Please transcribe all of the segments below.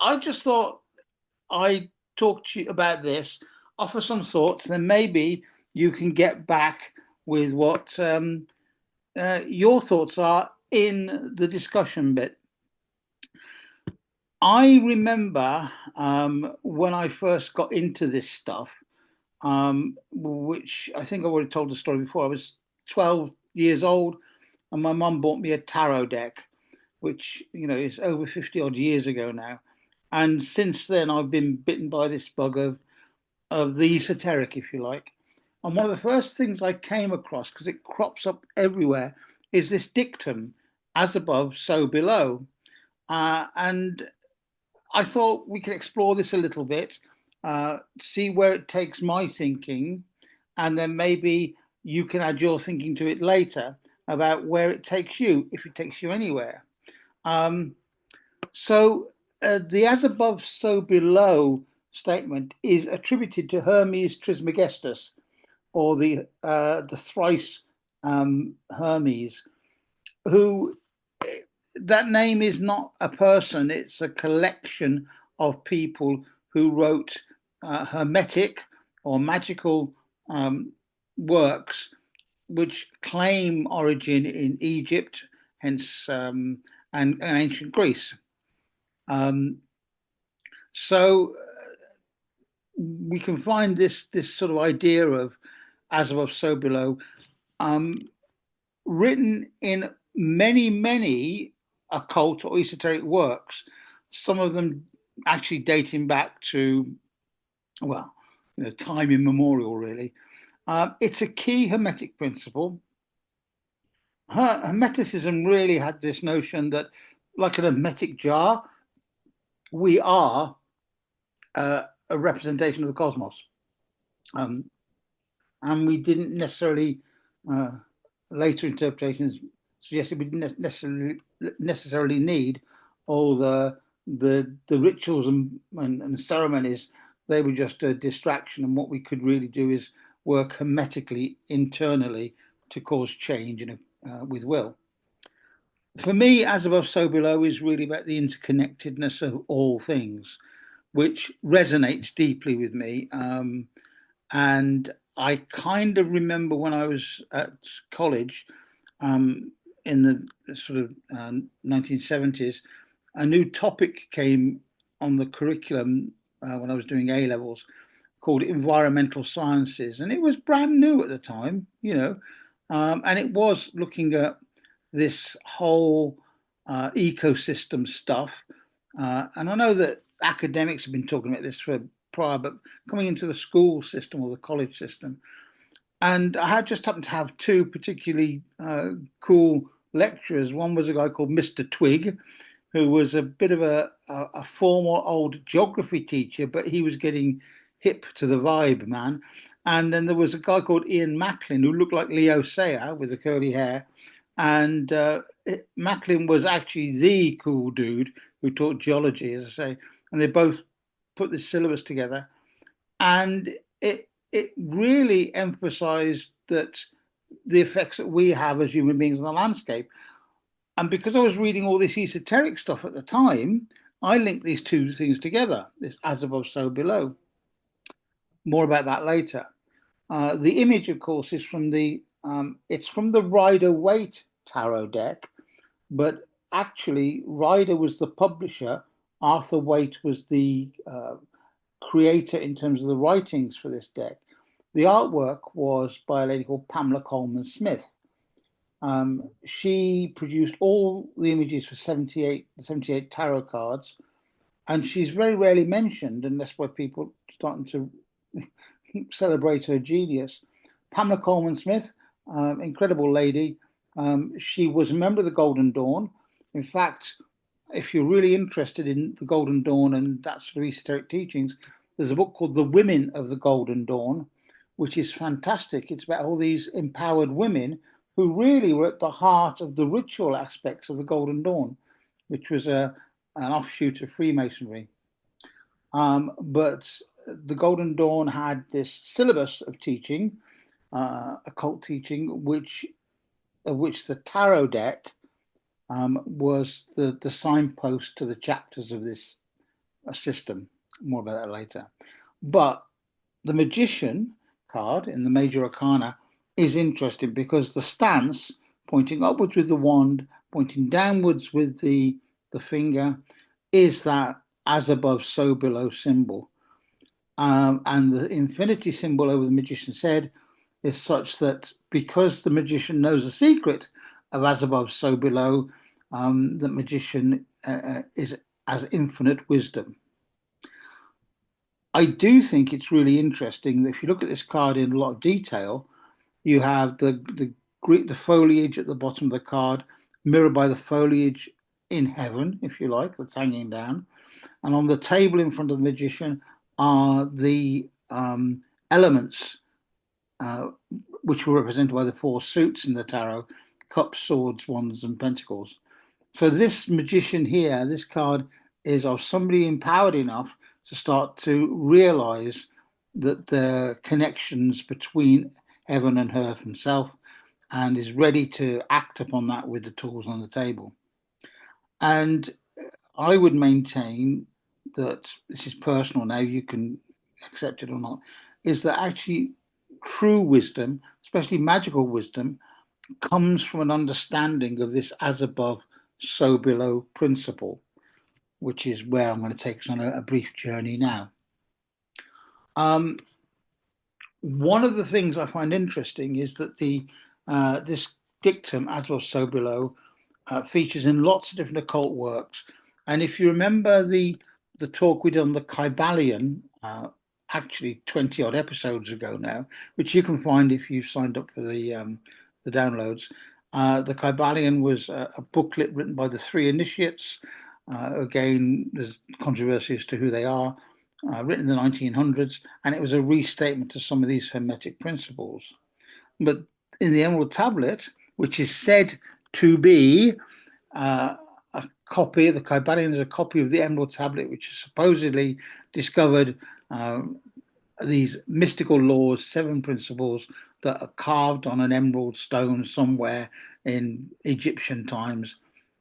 I just thought I'd talk to you about this, offer some thoughts, then maybe you can get back with what your thoughts are in the discussion bit. I remember when I first got into this stuff, which I think I already told the story before. I was 12 years old, and my mum bought me a tarot deck, which is over 50 odd years ago now. And since then, I've been bitten by this bug of the esoteric, if you like. And one of the first things I came across, because it crops up everywhere, is this dictum: as above, so below. And I thought we could explore this a little bit, see where it takes my thinking, and then maybe you can add your thinking to it later about where it takes you, if it takes you anywhere. Um, the as above, so below statement is attributed to Hermes Trismegistus, or the thrice Hermes, who that name is not a person, it's a collection of people who wrote hermetic or magical works which claim origin in Egypt, hence and ancient Greece. Um, so we can find this sort of idea of as above, so below, um, written in many occult or esoteric works. Some of them actually dating back to well, time immemorial, really. It's a key hermetic principle. Hermeticism really had this notion that, like an hermetic jar, we are a representation of the cosmos. Um, and we didn't necessarily, uh, later interpretations suggested we didn't necessarily need all the rituals and ceremonies. They were just a distraction, and what we could really do is work hermetically internally to cause change with will. For me, as above, so below is really about the interconnectedness of all things, which resonates deeply with me. And I kind of remember when I was at college um, in the sort of 1970s, a new topic came on the curriculum when I was doing A levels called environmental sciences. And it was brand new at the time, and it was looking at this whole ecosystem stuff. And I know that academics have been talking about this for prior, but coming into the school system or the college system. And I had just happened to have two particularly cool lecturers. One was a guy called Mr. Twig, who was a bit of a formal old geography teacher, but he was getting hip to the vibe, man. And then there was a guy called Ian Macklin, who looked like Leo Sayer with the curly hair. And Macklin was actually the cool dude who taught geology, as I say. And they both put this syllabus together. And it really emphasized that the effects that we have as human beings on the landscape. And because I was reading all this esoteric stuff at the time, I linked these two things together, this as above, so below. More about that later. The image, of course, is from it's from the Rider Waite tarot deck, but actually Rider was the publisher. Arthur Waite was the creator in terms of the writings for this deck. The artwork was by a lady called Pamela Coleman Smith. She produced all the images for 78 tarot cards, and she's very rarely mentioned, and that's why people are starting to celebrate her genius. Pamela Coleman Smith, incredible lady. She was a member of the Golden Dawn. In fact, if you're really interested in the Golden Dawn and that sort of esoteric teachings, there's a book called The Women of the Golden Dawn, which is fantastic. It's about all these empowered women who really were at the heart of the ritual aspects of the Golden Dawn, which was an offshoot of Freemasonry. But the Golden Dawn had this syllabus of teaching, occult teaching, of which the tarot deck was the signpost to the chapters of this a system. More about that later. But the magician card in the major arcana is interesting because the stance, pointing upwards with the wand, pointing downwards with the finger, is that as above, so below symbol. And the infinity symbol over the magician's head is such that because the magician knows the secret of as above, so below, the magician is as infinite wisdom. I do think it's really interesting that if you look at this card in a lot of detail, you have the foliage at the bottom of the card mirrored by the foliage in heaven, if you like, that's hanging down. And on the table in front of the magician are the elements uh, which were represented by the four suits in the tarot: cups, swords, wands, and pentacles. So this magician here, this card is of somebody empowered enough to start to realize that the connections between heaven and earth himself, and is ready to act upon that with the tools on the table. And I would maintain that this is personal now, you can accept it or not, is that actually true wisdom, especially magical wisdom, comes from an understanding of this as above, so below principle, which is where I'm going to take us on a brief journey now. Um, One of the things I find interesting is that this dictum, as above, so below, features in lots of different occult works. And if you remember the talk we did on the Kybalion, actually 20 odd episodes ago now, which you can find if you've signed up for the downloads. The Kybalion was a booklet written by the three initiates. Again, there's controversy as to who they are. Written in the 1900s, and it was a restatement of some of these Hermetic principles. But in the Emerald Tablet, which is said to be a copy, the Kybalion is a copy of the Emerald Tablet, which is supposedly discovered these mystical laws, seven principles that are carved on an emerald stone somewhere in Egyptian times.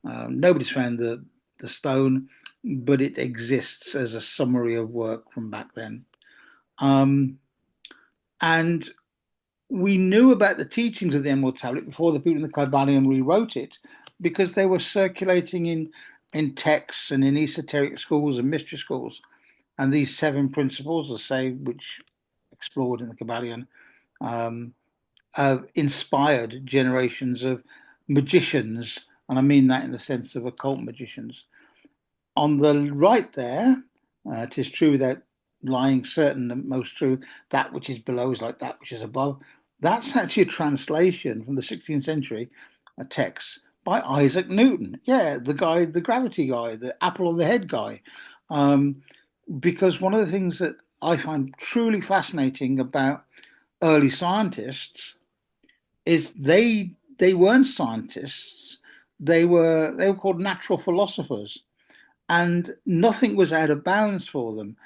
Nobody's found the stone, but it exists as a summary of work from back then. And we knew about the teachings of the Emerald Tablet before the people in the Kybalion rewrote it, because they were circulating in texts and in esoteric schools and mystery schools. And these seven principles, I say, which explored in the Kybalion, inspired generations of magicians, and I mean that in the sense of occult magicians. On the right there, it is true without lying certain and most true, that which is below is like that which is above. That's actually a translation from the 16th century, a text by Isaac Newton. Yeah, the guy, the gravity guy, the apple on the head guy. Because one of the things that I find truly fascinating about early scientists is they weren't scientists. They were called natural philosophers, and nothing was out of bounds for them.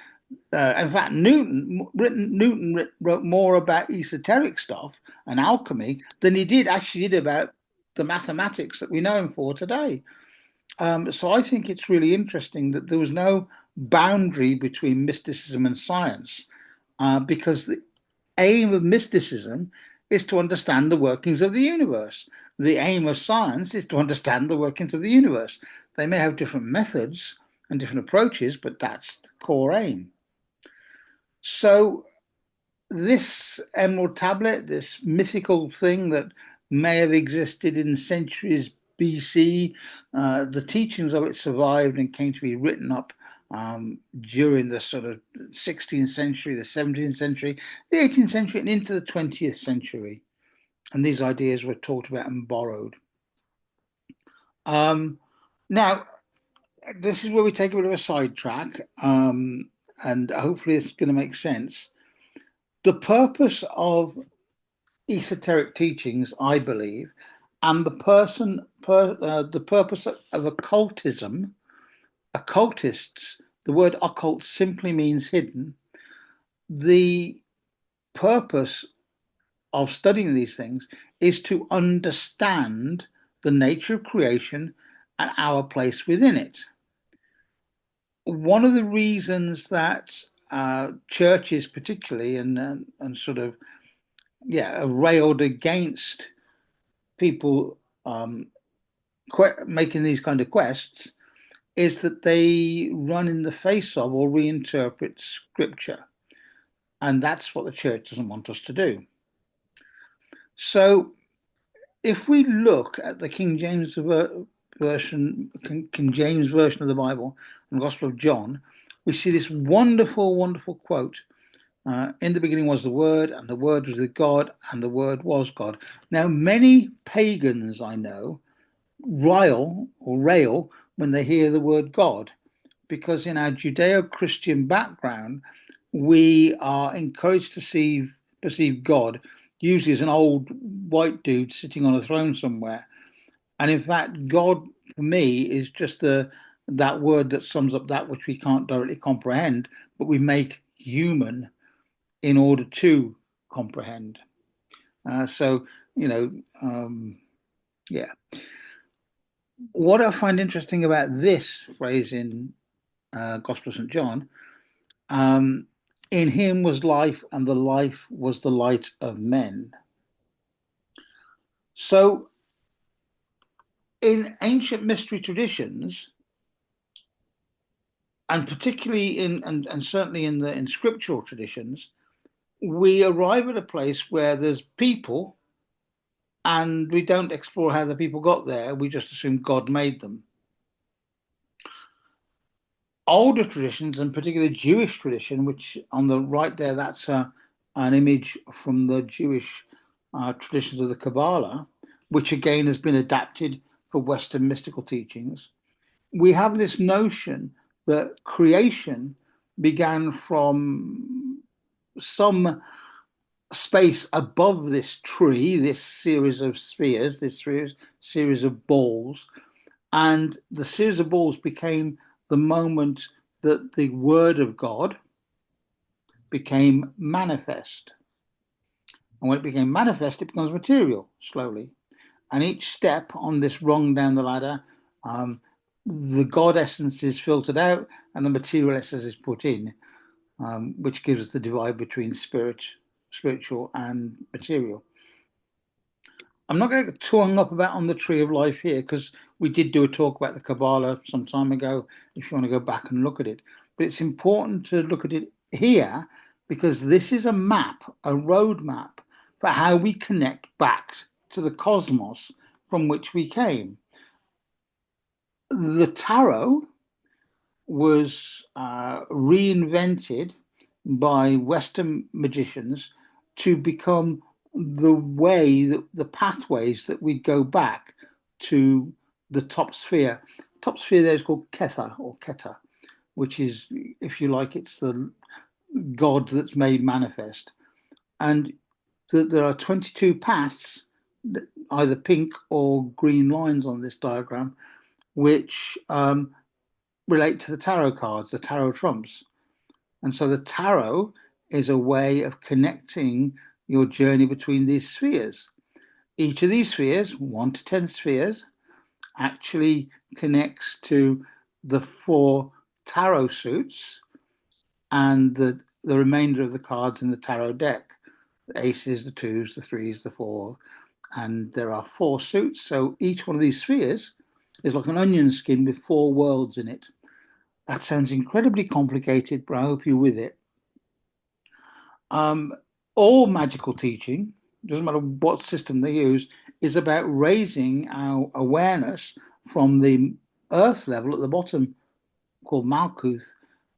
In fact, Newton wrote more about esoteric stuff and alchemy than he did about the mathematics that we know him for today. So I think it's really interesting that there was no boundary between mysticism and science, because the aim of mysticism is to understand the workings of the universe. The aim of science is to understand the workings of the universe. They may have different methods and different approaches, but that's the core aim. So this Emerald Tablet, this mythical thing that may have existed in centuries BC, the teachings of it survived and came to be written up during the sort of 16th century, the 17th century, the 18th century, and into the 20th century. And these ideas were talked about and borrowed. Now, this is where we take a bit of a sidetrack, and hopefully it's going to make sense. The purpose of esoteric teachings, I believe, and the purpose of occultism, occultists, the word occult simply means hidden. The purpose of studying these things is to understand the nature of creation and our place within it. one of the reasons that churches, particularly, and sort of railed against people making these kind of quests is that they run in the face of or reinterpret scripture. And that's what the church doesn't want us to do. So if we look at the King James version of the Bible and the Gospel of John, we see this wonderful, wonderful quote. In the beginning was the Word, and the Word was with God, and the Word was God. Now, many pagans I know rail when they hear the word God, because in our Judeo-Christian background, we are encouraged to perceive God usually as an old white dude sitting on a throne somewhere. And in fact, God for me is just that word that sums up that which we can't directly comprehend, but we make human in order to comprehend. So, you know, yeah. What I find interesting about this phrase in Gospel of St. John, um, in him was life, and the life was the light of men. So, in ancient mystery traditions, and particularly and certainly in scriptural traditions, we arrive at a place where there's people, and we don't explore how the people got there. We just assume God made them. Older traditions, and particularly Jewish tradition, which on the right there, that's an image from the Jewish traditions of the Kabbalah, which again has been adapted for Western mystical teachings. We have this notion that creation began from some space above this tree, this series of spheres, this series of balls, and the series of balls became the moment that the Word of God became manifest. And when it became manifest, it becomes material slowly. And each step on this rung down the ladder, the God essence is filtered out and the material essence is put in, which gives us the divide between spiritual and material. I'm not going to get too hung up about on the tree of life here because we did do a talk about the Kabbalah some time ago. If you want to go back and look at it, but it's important to look at it here because this is a map, a road map for how we connect back to the cosmos from which we came. The tarot was reinvented by Western magicians to become the way, the pathways that we go back to the top sphere. Top sphere there is called Kether or Keter, which is, if you like, it's the God that's made manifest. And there are 22 paths, either pink or green lines on this diagram, which relate to the tarot cards, the tarot trumps. And so the tarot is a way of connecting your journey between these spheres. Each of these spheres, 1 to 10 spheres, actually connects to the 4 tarot suits and the remainder of the cards in the tarot deck. The aces, the twos, the threes, the four, and there are 4 suits. So each one of these spheres is like an onion skin with 4 worlds in it. That sounds incredibly complicated, but I hope you're with it. All magical teaching, doesn't matter what system they use, is about raising our awareness from the earth level at the bottom, called Malkuth,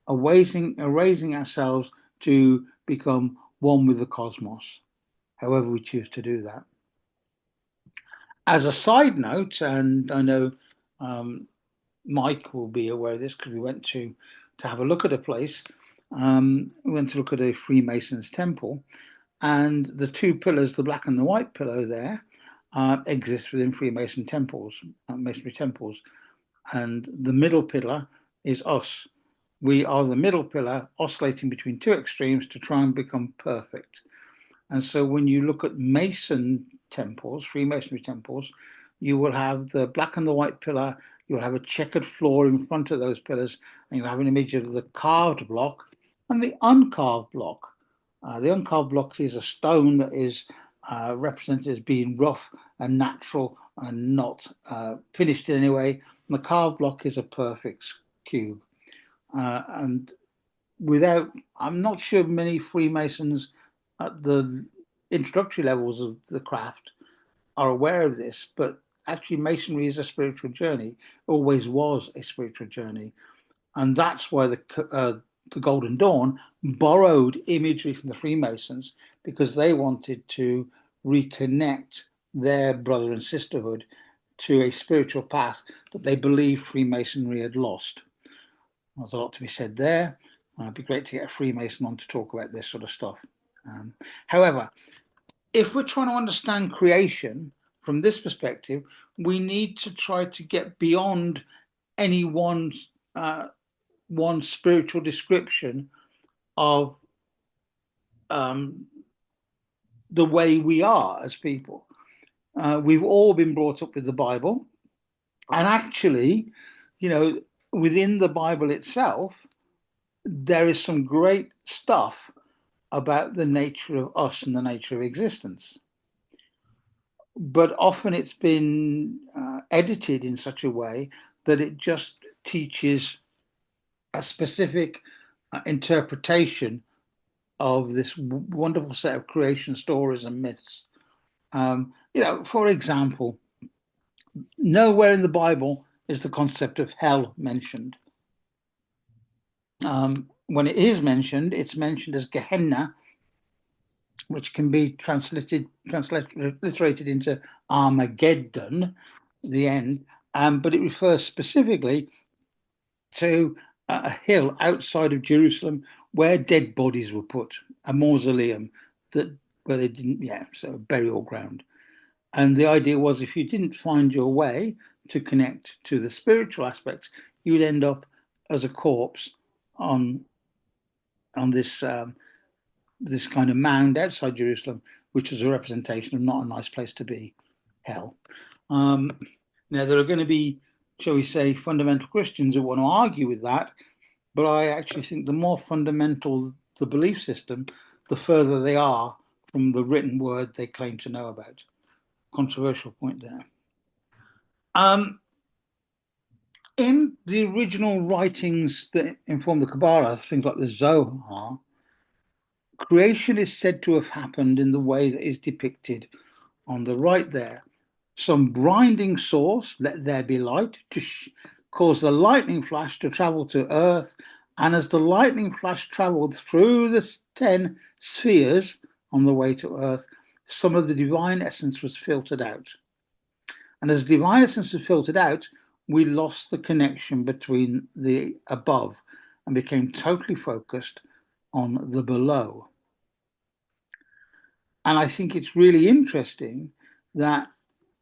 raising ourselves to become one with the cosmos, however we choose to do that. As a side note, and I know Mike will be aware of this because we went to have a look at a place. We went to look at a Freemasons temple, and the 2 pillars, the black and the white pillar there, exist within Freemason temples, masonry temples. And the middle pillar is us. We are the middle pillar oscillating between 2 extremes to try and become perfect. And so when you look at Mason temples, Freemasonry temples, you will have the black and the white pillar You'll have a checkered floor in front of those pillars, and you'll have an image of the carved block and the uncarved block. The uncarved block is a stone that is represented as being rough and natural and not finished in any way. And the carved block is a perfect cube. And I'm not sure many Freemasons at the introductory levels of the craft are aware of this, but actually Masonry is a spiritual journey, always was a spiritual journey. And that's why the Golden Dawn borrowed imagery from the Freemasons, because they wanted to reconnect their brother and sisterhood to a spiritual path that they believed Freemasonry had lost. There's a lot to be said there. It'd be great to get a Freemason on to talk about this sort of stuff. However, if we're trying to understand creation from this perspective, we need to try to get beyond any one spiritual description of the way we are as people. We've all been brought up with the Bible, and actually, within the Bible itself, there is some great stuff about the nature of us and the nature of existence. But often it's been edited in such a way that it just teaches a specific interpretation of this wonderful set of creation stories and myths. For example, nowhere in the Bible is the concept of hell mentioned. When it is mentioned, it's mentioned as Gehenna, which can be transliterated into Armageddon, the end, but it refers specifically to a hill outside of Jerusalem where dead bodies were put, a mausoleum where they didn't, so a burial ground. And the idea was, if you didn't find your way to connect to the spiritual aspects, you would end up as a corpse on this this kind of mound outside Jerusalem, which was a representation of not a nice place to be, hell. Now, there are going to be, shall we say, fundamental Christians who want to argue with that, but I actually think the more fundamental the belief system, the further they are from the written word they claim to know about. Controversial point there. In the original writings that inform the Kabbalah, things like the Zohar, creation is said to have happened in the way that is depicted on the right there. Some blinding source, let there be light, to cause the lightning flash to travel to Earth. And as the lightning flash traveled through the 10 spheres on the way to Earth, some of the divine essence was filtered out. And as divine essence was filtered out, we lost the connection between the above and became totally focused on the below. And I think it's really interesting that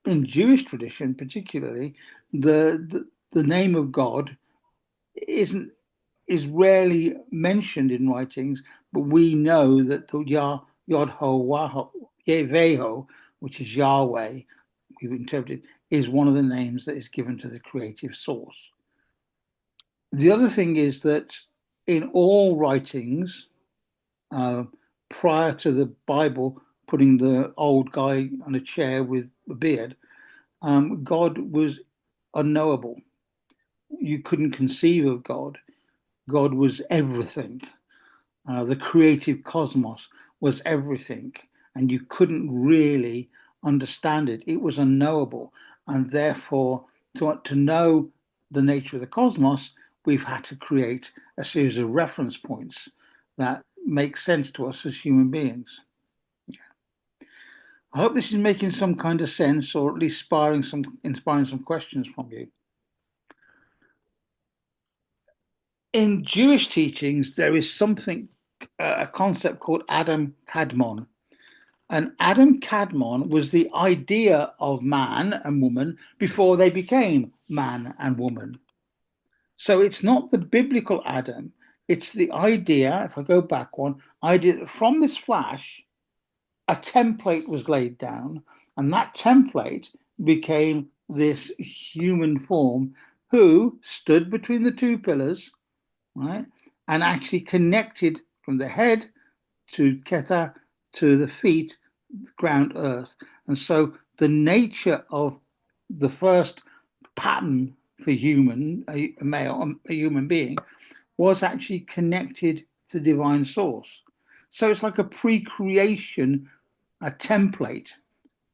in Jewish tradition, particularly, the name of God is rarely mentioned in writings, but we know that the Yod-Ho-Waho, which is Yahweh, we've interpreted, is one of the names that is given to the creative source. The other thing is that in all writings, prior to the Bible putting the old guy on a chair with a beard, God was unknowable. You couldn't conceive of God. God was everything. The creative cosmos was everything, and you couldn't really understand it. It was unknowable, and therefore, to know the nature of the cosmos, we've had to create a series of reference points that make sense to us as human beings. I hope this is making some kind of sense, or at least inspiring some questions from you. In Jewish teachings, there is a concept called Adam Kadmon. And Adam Kadmon was the idea of man and woman before they became man and woman. So it's not the biblical Adam, it's the idea, if I go back one, idea that from this flash, a template was laid down, and that template became this human form who stood between the two pillars, right, and actually connected from the head to Keta to the feet, ground earth. And so the nature of the first pattern for a male, a human being, was actually connected to the divine source. So it's like a pre-creation, a template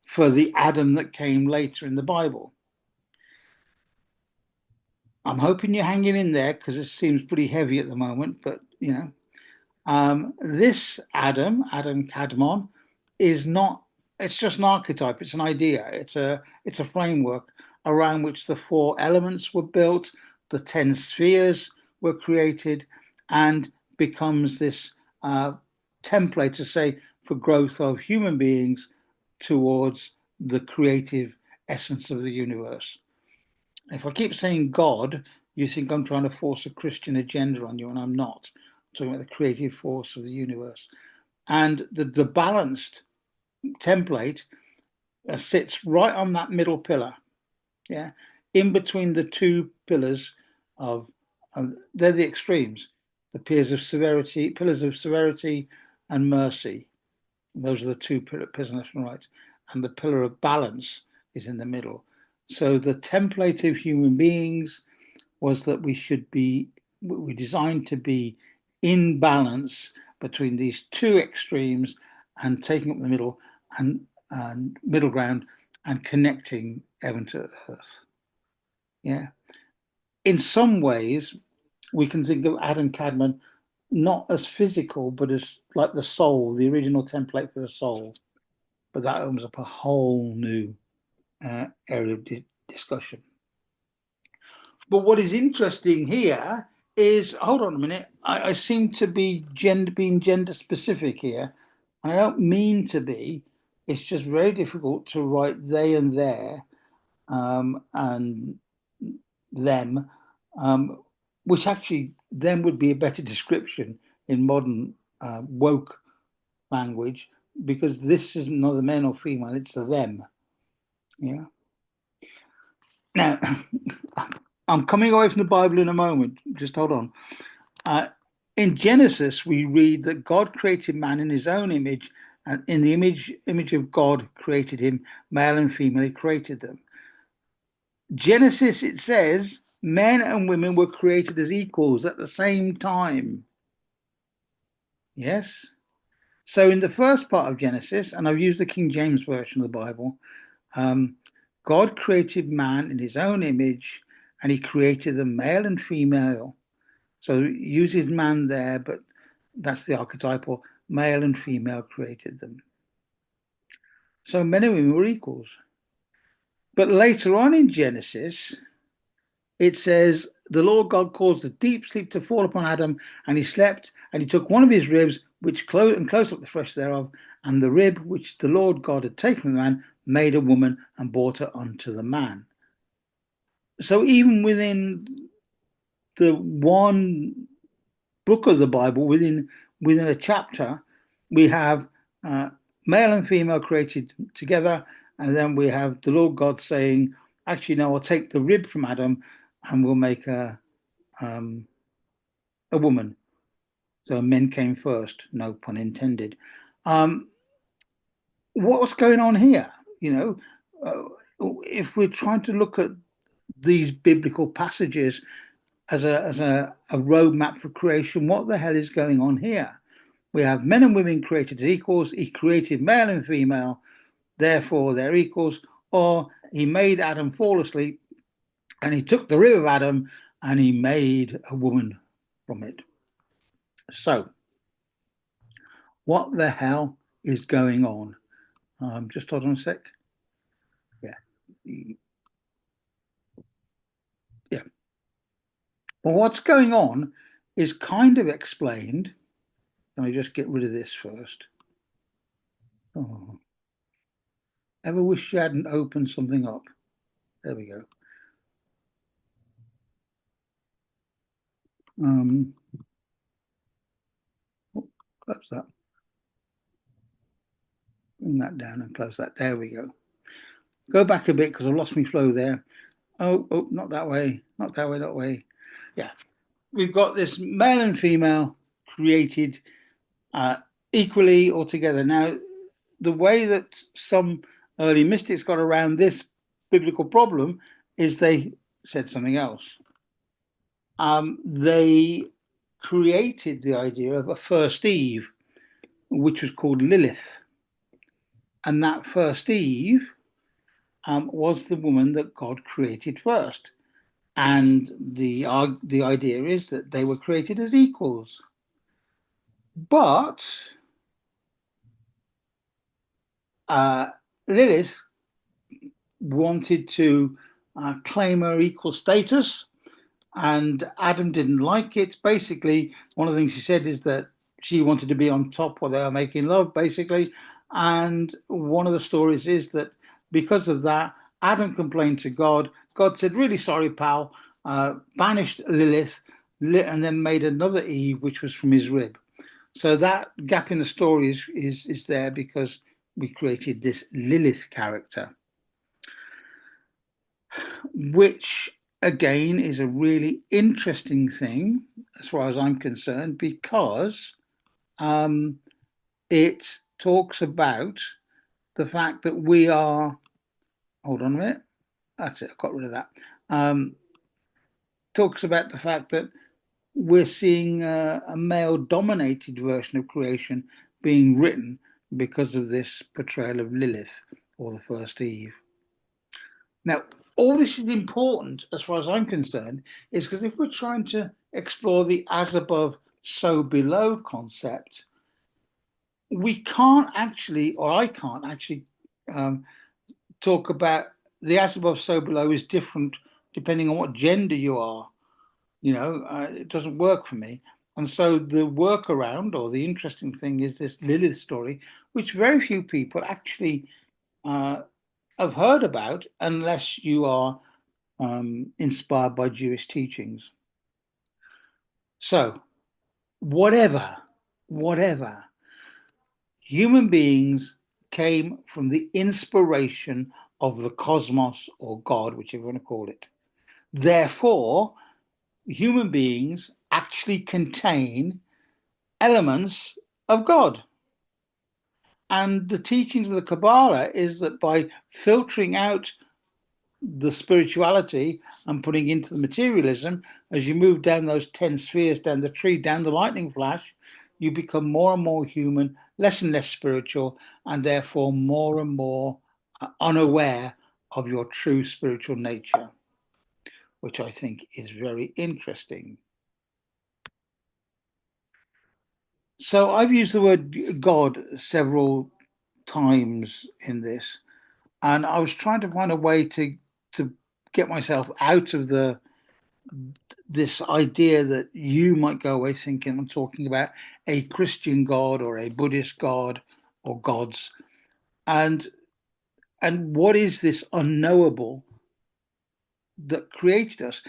for the Adam that came later in the Bible. I'm hoping you're hanging in there because it seems pretty heavy at the moment, but this Adam Kadmon, is not. It's just an archetype. It's an idea. It's a framework around which the four elements were built, the 10 spheres were created, and becomes this template to say for growth of human beings towards the creative essence of the universe. If I keep saying God, you think I'm trying to force a Christian agenda on you, and I'm not. I'm talking about the creative force of the universe. And the balanced template sits right on that middle pillar, yeah, in between the two pillars of, they're the extremes, the pillars of severity and mercy. Those are the two pillars of left and right, and the pillar of balance is in the middle. So the template of human beings was that we're designed to be in balance between these two extremes and taking up the middle and middle ground and connecting heaven to earth. Yeah. In some ways, we can think of Adam Kadmon not as physical, but as like the soul, the original template for the soul. But that opens up a whole new area of discussion. But what is interesting here is, hold on a minute, I seem to be being gender specific here. I don't mean to be. It's just very difficult to write they and their and them, which actually them would be a better description in modern woke language, because this is not a men or female, it's a them. Yeah. Now, I'm coming away from the Bible in a moment. Just hold on. Uh, in Genesis, we read that God created man in his own image, and in the image of God created him, male and female, he created them. Genesis, it says, men and women were created as equals at the same time. Yes? So in the first part of Genesis, and I've used the King James Version of the Bible, God created man in his own image, and he created them male and female. So he uses man there, but that's the archetypal. Male and female created them. So men and women were equals. But later on in Genesis, it says, the Lord God caused a deep sleep to fall upon Adam, and he slept, and he took one of his ribs, which closed up the flesh thereof, and the rib which the Lord God had taken from the man made a woman and brought her unto the man. So even within the one book of the Bible, within a chapter, we have male and female created together, and then we have the Lord God saying, actually, no, I'll take the rib from Adam and we'll make a woman. So men came first, no pun intended. What's going on here? If we're trying to look at these biblical passages as a roadmap for creation, what the hell is going on here? We have men and women created as equals. He created male and female, therefore they're equals. Or he made Adam fall asleep, and he took the rib of Adam and he made a woman from it. So, what the hell is going on? Just hold on a sec. Yeah. Yeah. Well, what's going on is kind of explained. Let me just get rid of this first. Oh. Ever wish you hadn't opened something up? There we go. Close that. Bring that down and close that. There we go. Go back a bit because I've lost my flow there. Oh, not that way, not that way, that way. Yeah, we've got this male and female created uh, equally or together. Now, the way that some early mystics got around this biblical problem is they said something else. They created the idea of a first Eve, which was called Lilith. And that first Eve was the woman that God created first. And the idea is that they were created as equals. But uh, Lilith wanted to claim her equal status, and Adam didn't like it. Basically, one of the things she said is that she wanted to be on top while they were making love, basically. And one of the stories is that because of that, Adam complained to God. God said, "Really sorry, pal," banished Lilith, and then made another Eve, which was from his rib. So that gap in the story is there because we created this Lilith character, which again is a really interesting thing as far as I'm concerned because um, it talks about the fact that we are. Hold on a minute. That's it. I got rid of that. Talks about the fact that we're seeing a male dominated version of creation being written because of this portrayal of Lilith or the first Eve. Now, all this is important as far as I'm concerned, is because if we're trying to explore the as above, so below concept, we can't actually, or I can't actually, um, talk about the as above, so below is different depending on what gender you are. It doesn't work for me. And so the workaround or the interesting thing is this Lilith story, which very few people actually uh, have heard about unless you are inspired by Jewish teachings. So, whatever, human beings came from the inspiration of the cosmos or God, whichever you want to call it. Therefore, human beings actually contain elements of God. And the teachings of the Kabbalah is that by filtering out the spirituality and putting into the materialism, as you move down those 10 spheres, down the tree, down the lightning flash, you become more and more human, less and less spiritual, and therefore more and more unaware of your true spiritual nature, which I think is very interesting. So I've used the word God several times in this, and I was trying to find a way to get myself out of the this idea that you might go away thinking I'm talking about a Christian God or a Buddhist God or gods, and and what is this unknowable that created us?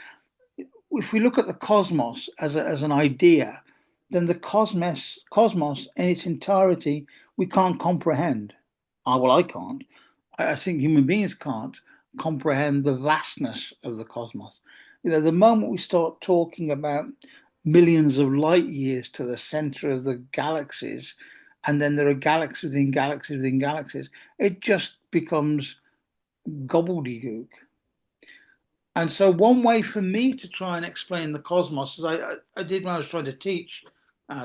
If we look at the cosmos as an idea, then the cosmos in its entirety we can't comprehend. Well, I can't. I think human beings can't comprehend the vastness of the cosmos. The moment we start talking about millions of light years to the center of the galaxies, and then there are galaxies within galaxies within galaxies, it just becomes gobbledygook. And so, one way for me to try and explain the cosmos, as I did when I was trying to teach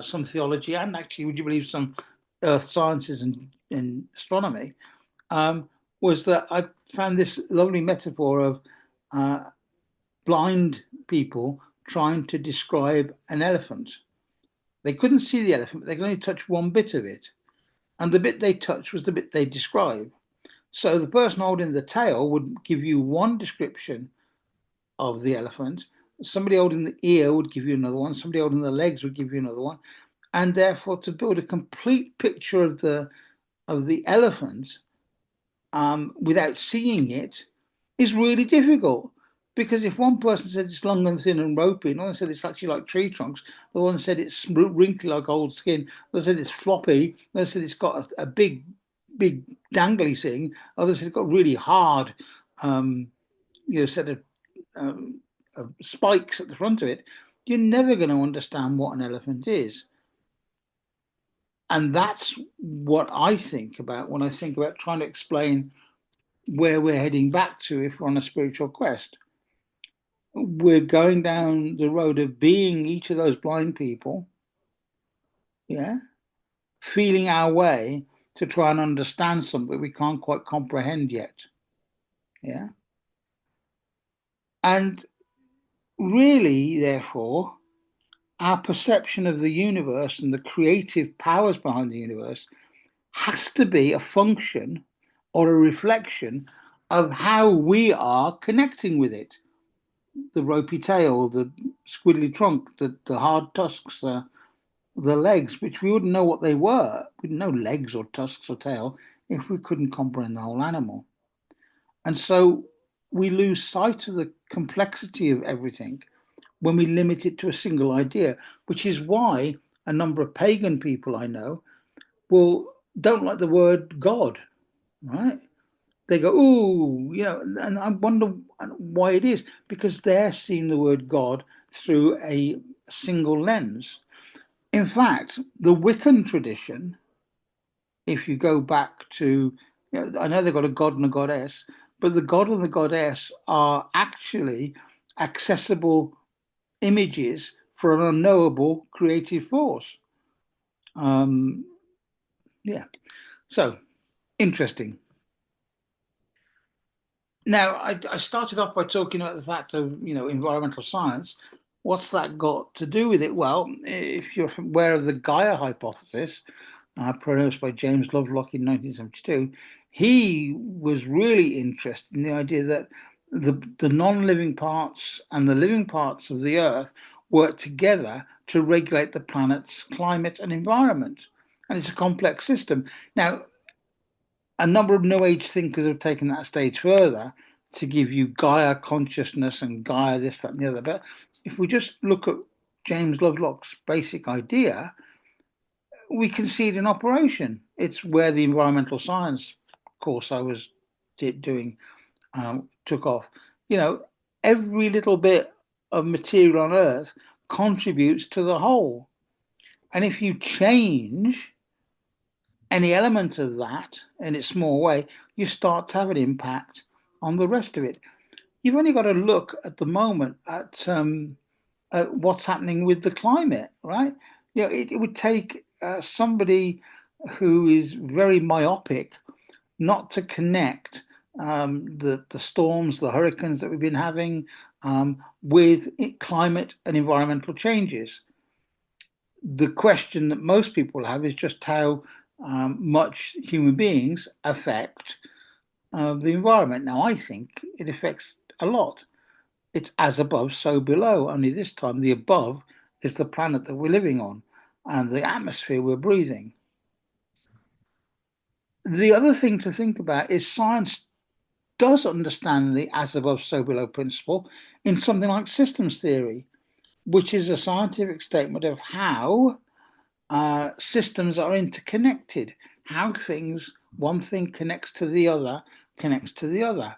some theology and actually, would you believe, some earth sciences and astronomy, was that I found this lovely metaphor of uh, blind people trying to describe an elephant. They couldn't see the elephant, but they could only touch one bit of it. And the bit they touched was the bit they describe. So the person holding the tail would give you one description of the elephant. Somebody holding the ear would give you another one. Somebody holding the legs would give you another one. And therefore, to build a complete picture of the elephant without seeing it is really difficult. Because if one person said it's long and thin and ropey, another said it's actually like tree trunks, the one said it's wrinkly like old skin, another said it's floppy, another said it's got a big dangly thing, others said it's got really hard, set of um, spikes at the front of it, you're never going to understand what an elephant is. And that's what I think about when I think about trying to explain where we're heading back to if we're on a spiritual quest. We're going down the road of being each of those blind people, yeah, feeling our way to try and understand something we can't quite comprehend yet, yeah. And really, therefore, our perception of the universe and the creative powers behind the universe has to be a function or a reflection of how we are connecting with it. The ropey tail, the squiddly trunk, the hard tusks, the legs, which we wouldn't know what they were. We didn't know legs or tusks or tail if we couldn't comprehend the whole animal. And so we lose sight of the complexity of everything when we limit it to a single idea, which is why a number of pagan people I know don't like the word God, right? They go, ooh, and I wonder why it is, because they're seeing the word God through a single lens. In fact, the Wiccan tradition, if you go back to, I know they've got a god and a goddess, but the god and the goddess are actually accessible images for an unknowable creative force. Um, yeah, so interesting. Now, I started off by talking about the fact of, environmental science. What's that got to do with it? Well, if you're aware of the Gaia hypothesis, proposed by James Lovelock in 1972, he was really interested in the idea that the non-living parts and the living parts of the Earth work together to regulate the planet's climate and environment. And it's a complex system. Now, a number of New Age thinkers have taken that a stage further to give you Gaia consciousness and Gaia this, that, and the other. But if we just look at James Lovelock's basic idea, we can see it in operation. It's where the environmental science course I was doing took off. You know, every little bit of material on Earth contributes to the whole. And if you change any element of that in its small way, you start to have an impact on the rest of it. You've only got to look at the moment at what's happening with the climate, right? It would take somebody who is very myopic not to connect the storms, the hurricanes that we've been having with climate and environmental changes. The question that most people have is just how much human beings affect the environment. Now, I think it affects a lot. It's as above, so below. Only this time, the above is the planet that we're living on and the atmosphere we're breathing. The other thing to think about is science does understand the as above, so below principle in something like systems theory, which is a scientific statement of how systems are interconnected, how one thing connects to the other, connects to the other.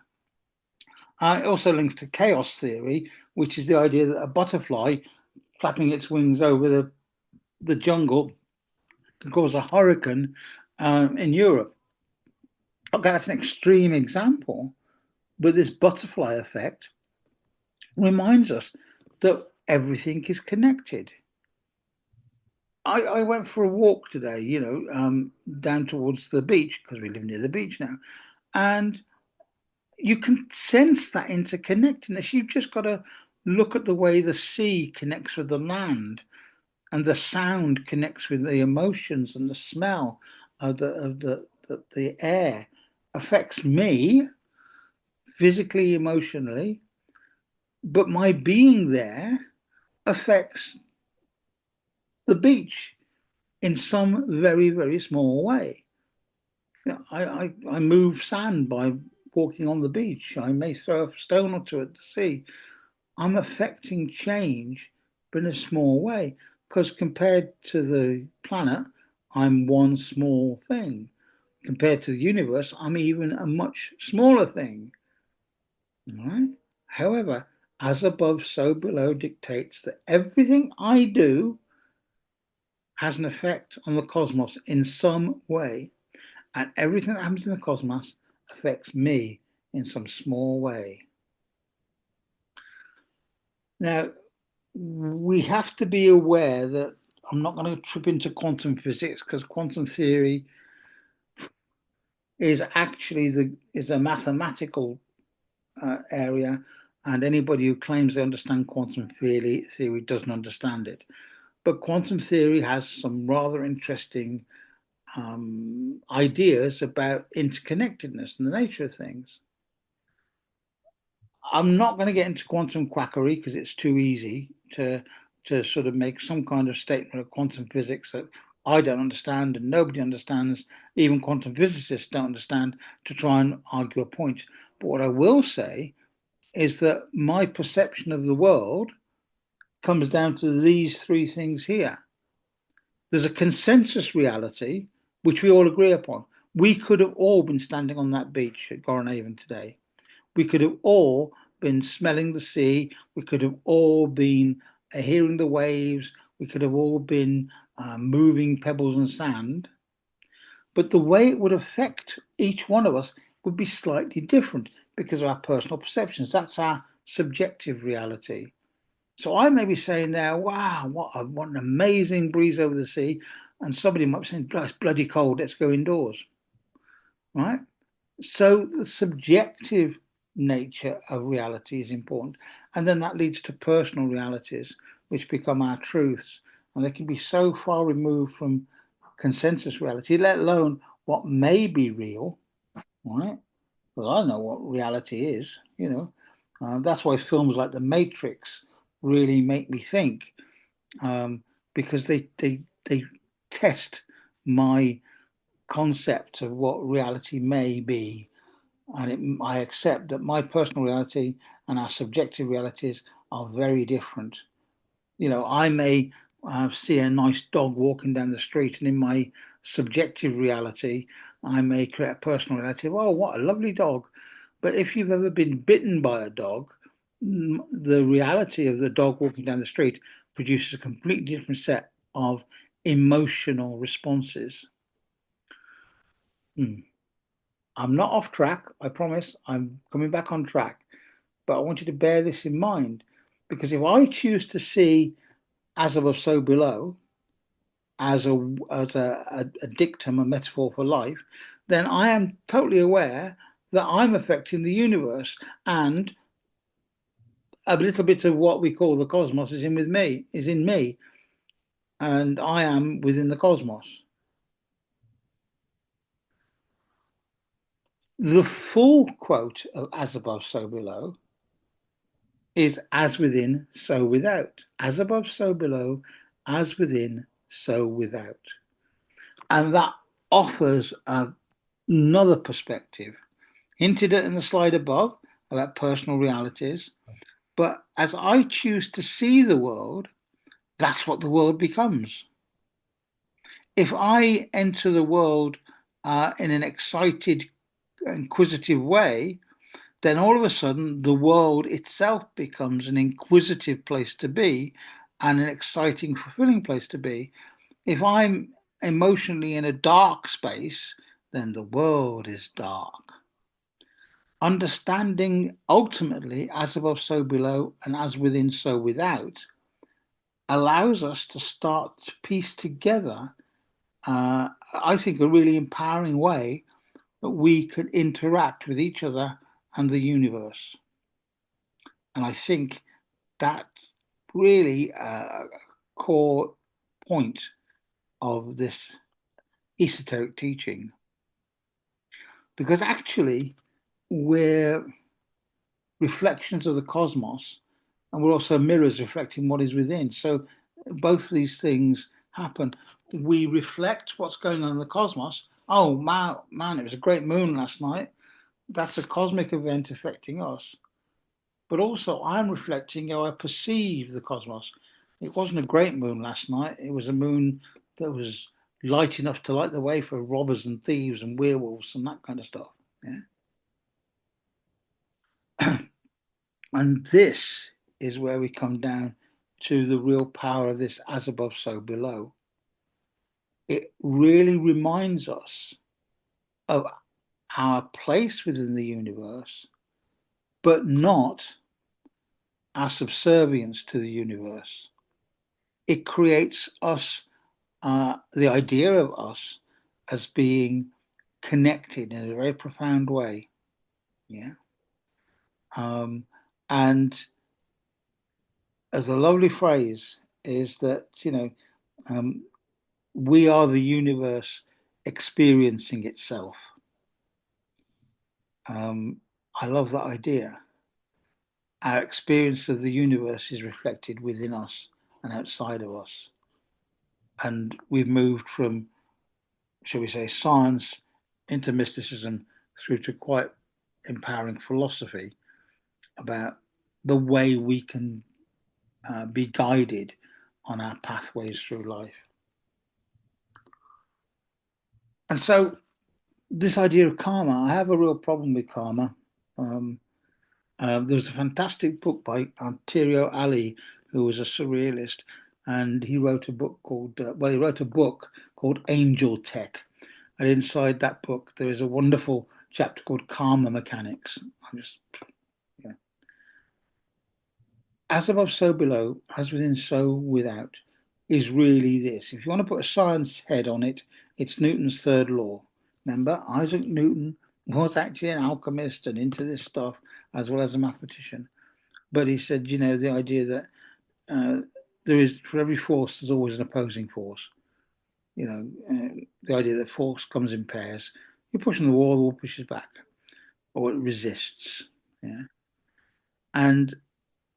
It also links to chaos theory, which is the idea that a butterfly flapping its wings over the jungle can cause a hurricane in Europe. Okay, that's an extreme example, but this butterfly effect reminds us that everything is connected. I went for a walk today, down towards the beach because we live near the beach now. And you can sense that interconnectedness. You've just got to look at the way the sea connects with the land and the sound connects with the emotions and the smell of the air affects me physically, emotionally, but my being there affects the beach in some very, very small way. I move sand by walking on the beach. I may throw a stone or two at the sea. I'm affecting change, but in a small way, because compared to the planet, I'm one small thing. Compared to the universe, I'm even a much smaller thing. Right? However, as above, so below dictates that everything I do has an effect on the cosmos in some way, and everything that happens in the cosmos affects me in some small way. Now, we have to be aware that I'm not going to trip into quantum physics because quantum theory is actually is a mathematical area, and anybody who claims they understand quantum theory doesn't understand it. But quantum theory has some rather interesting ideas about interconnectedness and the nature of things. I'm not going to get into quantum quackery because it's too easy to sort of make some kind of statement of quantum physics that I don't understand and nobody understands, even quantum physicists don't understand, to try and argue a point. But what I will say is that my perception of the world comes down to these three things here. There's a consensus reality which we all agree upon. We could have all been standing on that beach at Goronhaven today. We could have all been smelling the sea. We could have all been hearing the waves. We could have all been moving pebbles and sand. But the way it would affect each one of us would be slightly different because of our personal perceptions. That's our subjective reality. So I may be saying there, wow, what an amazing breeze over the sea. And somebody might be saying, it's bloody cold, let's go indoors. Right? So the subjective nature of reality is important. And then that leads to personal realities, which become our truths. And they can be so far removed from consensus reality, let alone what may be real, right? Well, I know what reality is, you know. That's why films like The Matrix really make me think, um, because they test my concept of what reality may be, and I accept that my personal reality and our subjective realities are very different. You know, I may see a nice dog walking down the street, and in my subjective reality, I may create a personal reality of, oh, what a lovely dog. But if you've ever been bitten by a dog, the reality of the dog walking down the street produces a completely different set of emotional responses. Hmm. I'm not off track, I promise. I'm coming back on track. But I want you to bear this in mind because if I choose to see as above, so below as a dictum, a metaphor for life, then I am totally aware that I'm affecting the universe, and a little bit of what we call the cosmos is in me, and I am within the cosmos. The full quote of as above, so below is as within, so without. As above, so below, as within, so without. And that offers another perspective, hinted at in the slide above about personal realities. But as I choose to see the world, that's what the world becomes. If I enter the world in an excited, inquisitive way, then all of a sudden the world itself becomes an inquisitive place to be and an exciting, fulfilling place to be. If I'm emotionally in a dark space, then the world is dark. Understanding ultimately as above, so below, and as within, so without allows us to start to piece together, I think, a really empowering way that we can interact with each other and the universe. And I think that's really a core point of this esoteric teaching, because actually we're reflections of the cosmos and we're also mirrors reflecting what is within. So both these things happen. We reflect what's going on in the cosmos. Oh man, it was a great moon last night. That's a cosmic event affecting us. But also, I'm reflecting how I perceive the cosmos. It wasn't a great moon last night. It was a moon that was light enough to light the way for robbers and thieves and werewolves and that kind of stuff. Yeah. And this is where we come down to the real power of this as above, so below. It really reminds us of our place within the universe, but not our subservience to the universe. It creates us, the idea of us as being connected in a very profound way. Yeah. Um, and as a lovely phrase is that, um, we are the universe experiencing itself. Um, I love that idea. Our experience of the universe is reflected within us and outside of us. And we've moved from, shall we say, science into mysticism through to quite empowering philosophy about the way we can be guided on our pathways through life. And so, this idea of karma, I have a real problem with karma. Um, there was a fantastic book by Antirio Ali, who was a surrealist, and he wrote a book called, he wrote a book called Angel Tech. And inside that book, there is a wonderful chapter called Karma Mechanics. I just, yeah. As above, so below, as within, so without, is really this. If you want to put a science head on it, it's Newton's third law. Remember, Isaac Newton was actually an alchemist and into this stuff as well as a mathematician. But he said, the idea that there is, for every force, there's always an opposing force. The idea that force comes in pairs. You push on the wall pushes back, or it resists. Yeah. And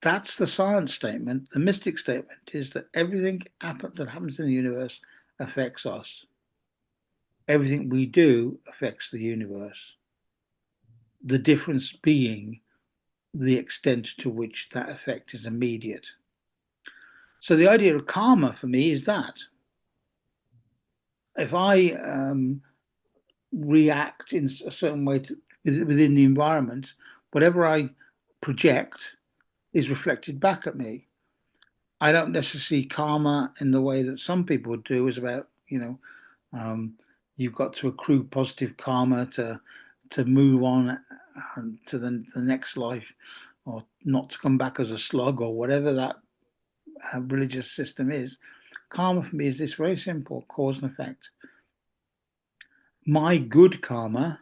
that's the science statement. The mystic statement is that everything that happens in the universe affects us. Everything we do affects the universe. The difference being the extent to which that effect is immediate. So the idea of karma for me is that if I react in a certain way within the environment, whatever I project is reflected back at me. I don't necessarily see karma in the way that some people do, is about, um, you've got to accrue positive karma to move on to the next life, or not to come back as a slug, or whatever that religious system is. Karma for me is this very simple cause and effect. My good karma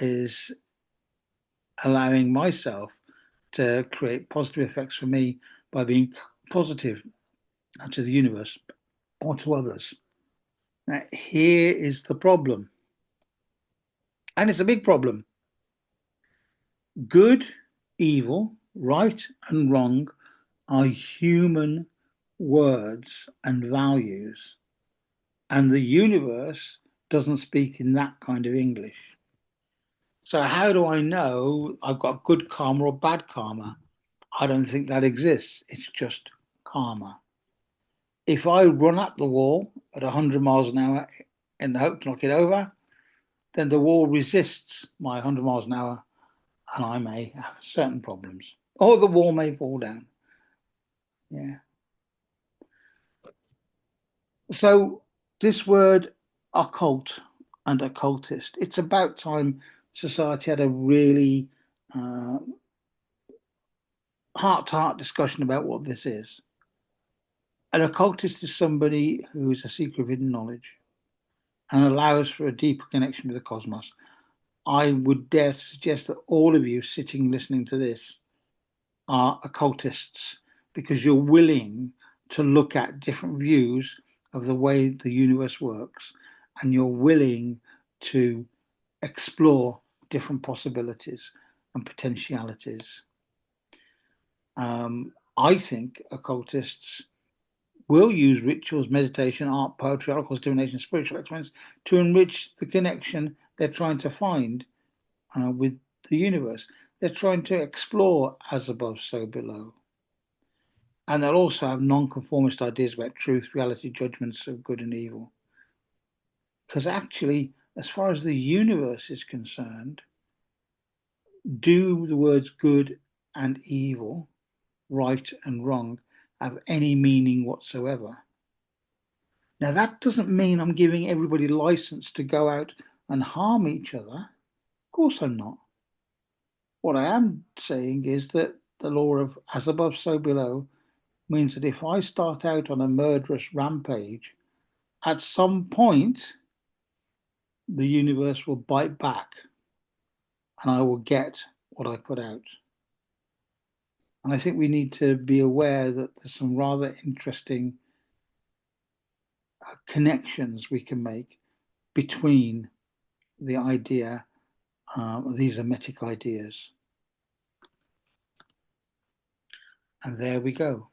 is allowing myself to create positive effects for me by being positive to the universe or to others. Now, here is the problem, and it's a big problem. Good, evil, right, and wrong are human words and values, and the universe doesn't speak in that kind of English. So, how do I know I've got good karma or bad karma? I don't think that exists. It's just karma. If I run up the wall at 100 miles an hour in the hope to knock it over, then the wall resists my 100 miles an hour and I may have certain problems. Or the wall may fall down. Yeah. So, this word occult and occultist, it's about time society had a really heart to heart discussion about what this is. An occultist is somebody who is a seeker of hidden knowledge and allows for a deeper connection with the cosmos. I would dare to suggest that all of you sitting listening to this are occultists because you're willing to look at different views of the way the universe works, and you're willing to explore different possibilities and potentialities. I think occultists will use rituals, meditation, art, poetry, oracles, divination, spiritual experiments to enrich the connection they're trying to find with the universe. They're trying to explore as above, so below. And they'll also have non-conformist ideas about truth, reality, judgments of good and evil. Because actually, as far as the universe is concerned, do the words good and evil, right and wrong, have any meaning whatsoever. Now, that doesn't mean I'm giving everybody license to go out and harm each other. Of course, I'm not. What I am saying is that the law of as above, so below means that if I start out on a murderous rampage, at some point, the universe will bite back and I will get what I put out. And I think we need to be aware that there's some rather interesting connections we can make between the idea, these emetic ideas. And there we go.